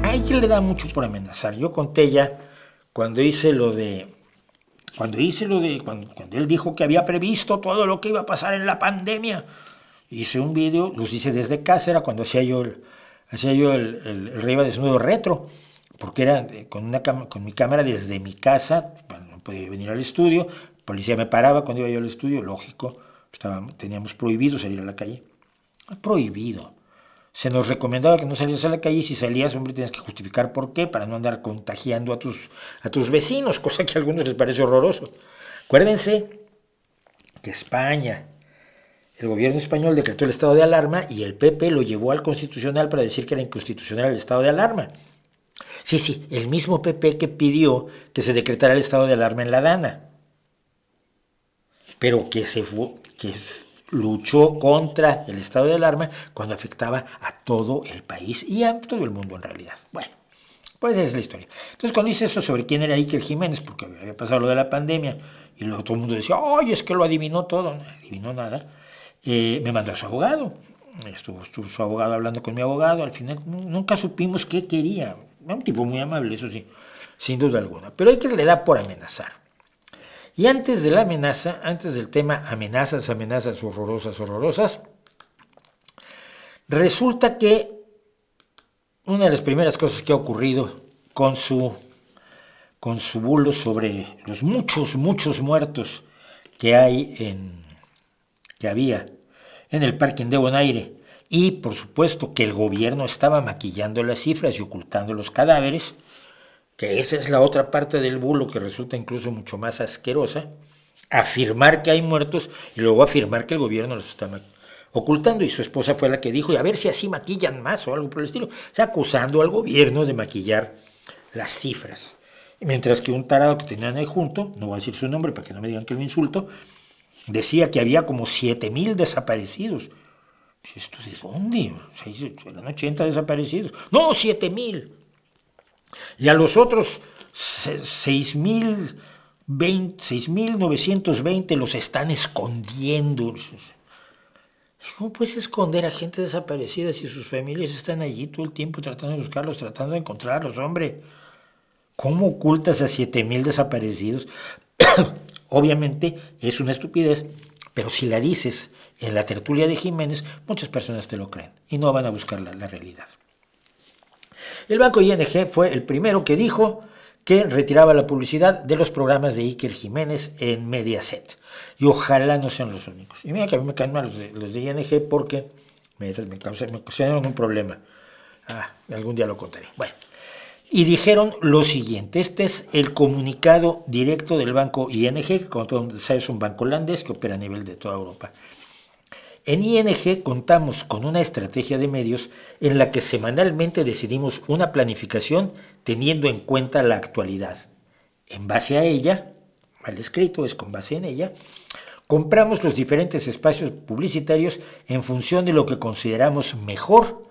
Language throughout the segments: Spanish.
hay quien le da mucho por amenazar. Yo conté ya cuando él dijo que había previsto todo lo que iba a pasar en la pandemia. Hice un video, los hice desde casa, era cuando hacía yo el Rey va desnudo retro, porque era con mi cámara desde mi casa. Bueno, no podía venir al estudio, la policía me paraba cuando iba yo al estudio, lógico, teníamos prohibido salir a la calle. Prohibido. Se nos recomendaba que no salieras a la calle y si salías, hombre, tienes que justificar por qué, para no andar contagiando a tus vecinos, cosa que a algunos les parece horroroso. Acuérdense que España, el gobierno español decretó el estado de alarma y el PP lo llevó al Constitucional para decir que era inconstitucional el estado de alarma. Sí, el mismo PP que pidió que se decretara el estado de alarma en la Dana, pero que luchó contra el estado de alarma cuando afectaba a todo el país y a todo el mundo en realidad. Bueno, pues esa es la historia. Entonces cuando hice eso sobre quién era Iker Jiménez, porque había pasado lo de la pandemia y luego todo el mundo decía, ¡ay, es que lo adivinó todo! No adivinó nada. Me mandó a su abogado. Estuvo su abogado hablando con mi abogado. Al final nunca supimos qué quería. Un tipo muy amable, eso sí, sin duda alguna. Pero Iker le da por amenazar. Y antes de la amenaza, antes del tema amenazas horrorosas, resulta que una de las primeras cosas que ha ocurrido con su bulo sobre los muchos muertos que había en el parking de Bonaire, y por supuesto que el gobierno estaba maquillando las cifras y ocultando los cadáveres, que esa es la otra parte del bulo que resulta incluso mucho más asquerosa, afirmar que hay muertos y luego afirmar que el gobierno los está ocultando, y su esposa fue la que dijo, y a ver si así maquillan más o algo por el estilo, o sea, acusando al gobierno de maquillar las cifras. Mientras que un tarado que tenían ahí junto, no voy a decir su nombre para que no me digan que lo insulto, decía que había como 7,000 desaparecidos. ¿Esto de dónde? O sea, eran 80 desaparecidos. No, 7,000. Y a los otros 6,920 los están escondiendo. ¿Cómo puedes esconder a gente desaparecida si sus familias están allí todo el tiempo tratando de buscarlos, tratando de encontrarlos, hombre? ¿Cómo ocultas a 7,000 desaparecidos? Obviamente es una estupidez, pero si la dices en la tertulia de Jiménez, muchas personas te lo creen y no van a buscar la realidad. El banco ING fue el primero que dijo que retiraba la publicidad de los programas de Iker Jiménez en Mediaset. Y ojalá no sean los únicos. Y mira que a mí me caen mal los de ING porque me causaron un problema. Algún día lo contaré. Bueno. Y dijeron lo siguiente, este es el comunicado directo del banco ING, que como todo sabes es un banco holandés que opera a nivel de toda Europa. En ING contamos con una estrategia de medios en la que semanalmente decidimos una planificación teniendo en cuenta la actualidad. En base a ella, mal escrito, es con base en ella, compramos los diferentes espacios publicitarios en función de lo que consideramos mejor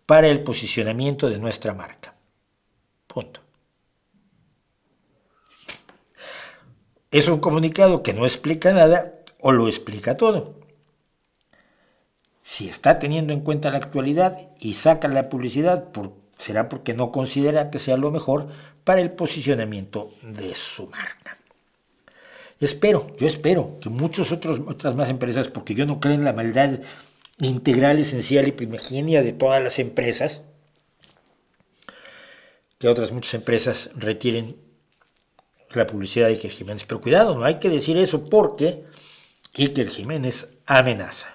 para el posicionamiento de nuestra marca. Punto. Es un comunicado que no explica nada o lo explica todo. Si está teniendo en cuenta la actualidad y saca la publicidad, será porque no considera que sea lo mejor para el posicionamiento de su marca. Yo espero que otras más empresas, porque yo no creo en la maldad integral, esencial y primigenia de todas las empresas, que muchas empresas retiren la publicidad de Iker Jiménez. Pero cuidado, no hay que decir eso porque Iker Jiménez amenaza.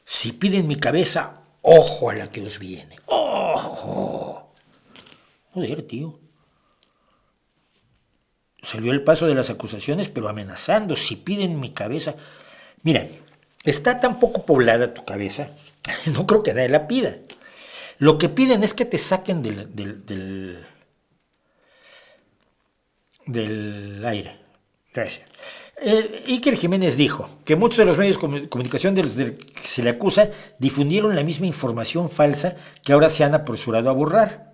Si piden mi cabeza, ojo a la que os viene. ¡Ojo! Joder, tío. Salió el paso de las acusaciones, pero amenazando. Si piden mi cabeza. Mira, está tan poco poblada tu cabeza, no creo que nadie la pida. Lo que piden es que te saquen del aire. Gracias. Iker Jiménez dijo que muchos de los medios de comunicación de los que se le acusa difundieron la misma información falsa que ahora se han apresurado a borrar.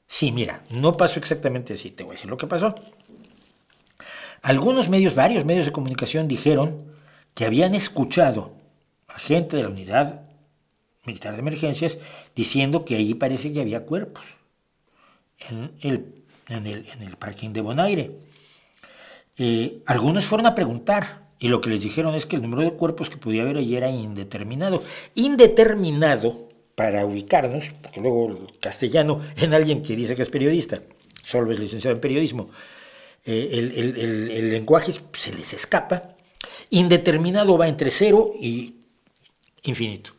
Sí, mira, no pasó exactamente así. Te voy a decir lo que pasó. Varios medios de comunicación dijeron que habían escuchado a gente de la unidad militar de emergencias, diciendo que ahí parece que había cuerpos en el parking de Bonaire. Algunos fueron a preguntar y lo que les dijeron es que el número de cuerpos que podía haber allí era indeterminado. Indeterminado, para ubicarnos, porque luego el castellano en alguien que dice que es periodista, solo es licenciado en periodismo, el lenguaje se les escapa. Indeterminado va entre 0 y infinito.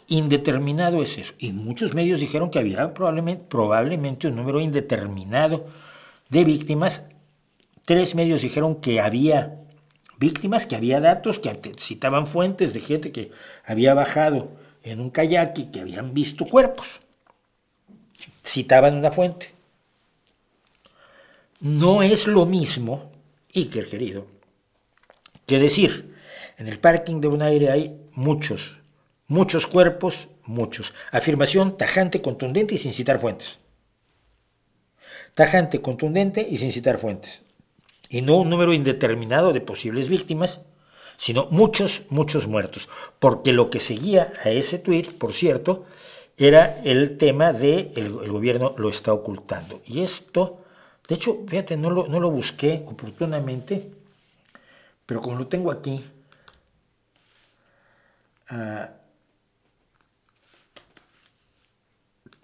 Indeterminado es eso. Y muchos medios dijeron que había probablemente un número indeterminado de víctimas. 3 medios dijeron que había víctimas, que había datos, que citaban fuentes de gente que había bajado en un kayak y que habían visto cuerpos. Citaban una fuente. No es lo mismo, Iker querido, que decir, en el parking de Bonaire hay muchos cuerpos, muchos. Afirmación tajante, contundente y sin citar fuentes. Tajante, contundente y sin citar fuentes. Y no un número indeterminado de posibles víctimas, sino muchos muertos. Porque lo que seguía a ese tuit, por cierto, era el tema de el gobierno lo está ocultando. Y esto, de hecho, fíjate, no lo busqué oportunamente, pero como lo tengo aquí,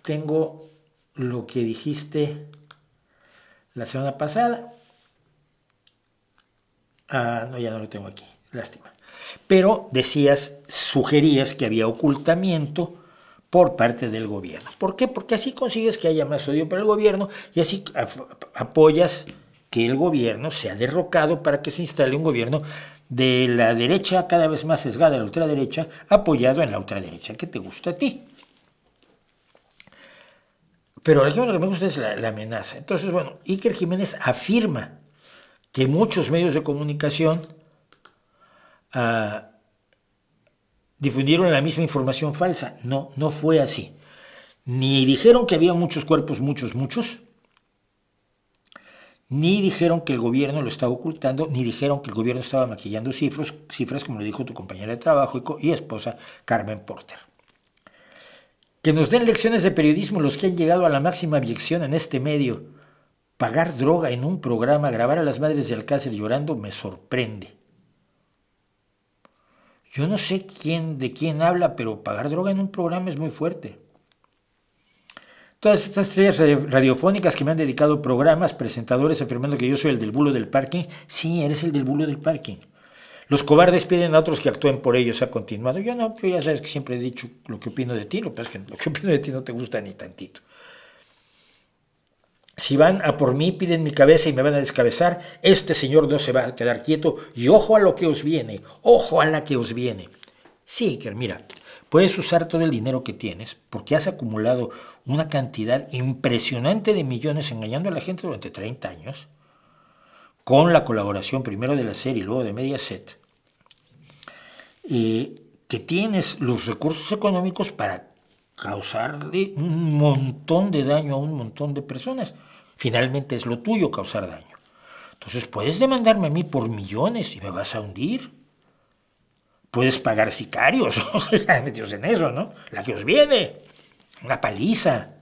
tengo lo que dijiste la semana pasada. No, ya no lo tengo aquí, lástima. Pero sugerías que había ocultamiento por parte del gobierno. ¿Por qué? Porque así consigues que haya más odio para el gobierno y así apoyas que el gobierno sea derrocado para que se instale un gobierno de la derecha cada vez más sesgada a la ultraderecha, apoyado en la ultraderecha que te gusta a ti. Pero lo que me gusta es la amenaza. Entonces, bueno, Iker Jiménez afirma que muchos medios de comunicación difundieron la misma información falsa. No fue así. Ni dijeron que había muchos cuerpos, muchos, ni dijeron que el gobierno lo estaba ocultando, ni dijeron que el gobierno estaba maquillando cifras como lo dijo tu compañera de trabajo y esposa Carmen Porter. Que nos den lecciones de periodismo los que han llegado a la máxima abyección en este medio. Pagar droga en un programa, grabar a las madres de Alcácer llorando, me sorprende. Yo no sé de quién habla, pero pagar droga en un programa es muy fuerte. Todas estas estrellas radiofónicas que me han dedicado programas, presentadores afirmando que yo soy el del bulo del parking. Sí, eres el del bulo del parking. Los cobardes piden a otros que actúen por ellos, ha continuado. Yo ya sabes que siempre he dicho lo que opino de ti, lo que pasa es que lo que opino de ti no te gusta ni tantito. Si van a por mí, piden mi cabeza y me van a descabezar, este señor no se va a quedar quieto y ojo a lo que os viene, ojo a la que os viene. Sí, que mira, puedes usar todo el dinero que tienes porque has acumulado una cantidad impresionante de millones engañando a la gente durante 30 años, con la colaboración primero de la serie y luego de Mediaset, que tienes los recursos económicos para causarle un montón de daño a un montón de personas. Finalmente es lo tuyo causar daño. Entonces puedes demandarme a mí por millones y me vas a hundir. Puedes pagar sicarios, ya metidos en eso, ¿no? La que os viene, una paliza.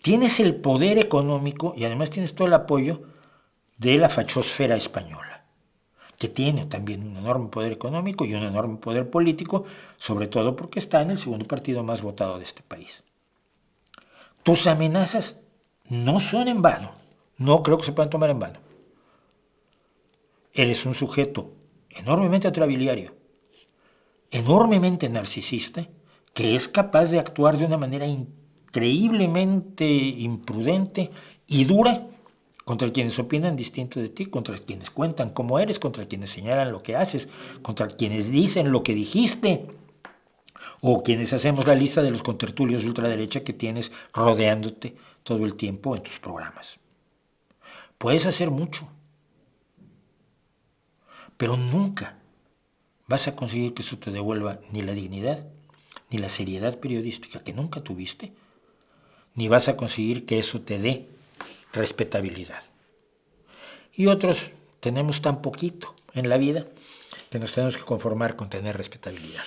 Tienes el poder económico y además tienes todo el apoyo de la fachosfera española, que tiene también un enorme poder económico y un enorme poder político, sobre todo porque está en el segundo partido más votado de este país. Tus amenazas no son en vano, no creo que se puedan tomar en vano. Eres un sujeto enormemente atrabiliario, enormemente narcisista, que es capaz de actuar de una manera increíblemente imprudente y dura contra quienes opinan distinto de ti, contra quienes cuentan cómo eres, contra quienes señalan lo que haces, contra quienes dicen lo que dijiste, o quienes hacemos la lista de los contertulios de ultraderecha que tienes rodeándote todo el tiempo en tus programas. Puedes hacer mucho, pero nunca vas a conseguir que eso te devuelva ni la dignidad, ni la seriedad periodística que nunca tuviste, ni vas a conseguir que eso te dé respetabilidad. Y otros tenemos tan poquito en la vida que nos tenemos que conformar con tener respetabilidad.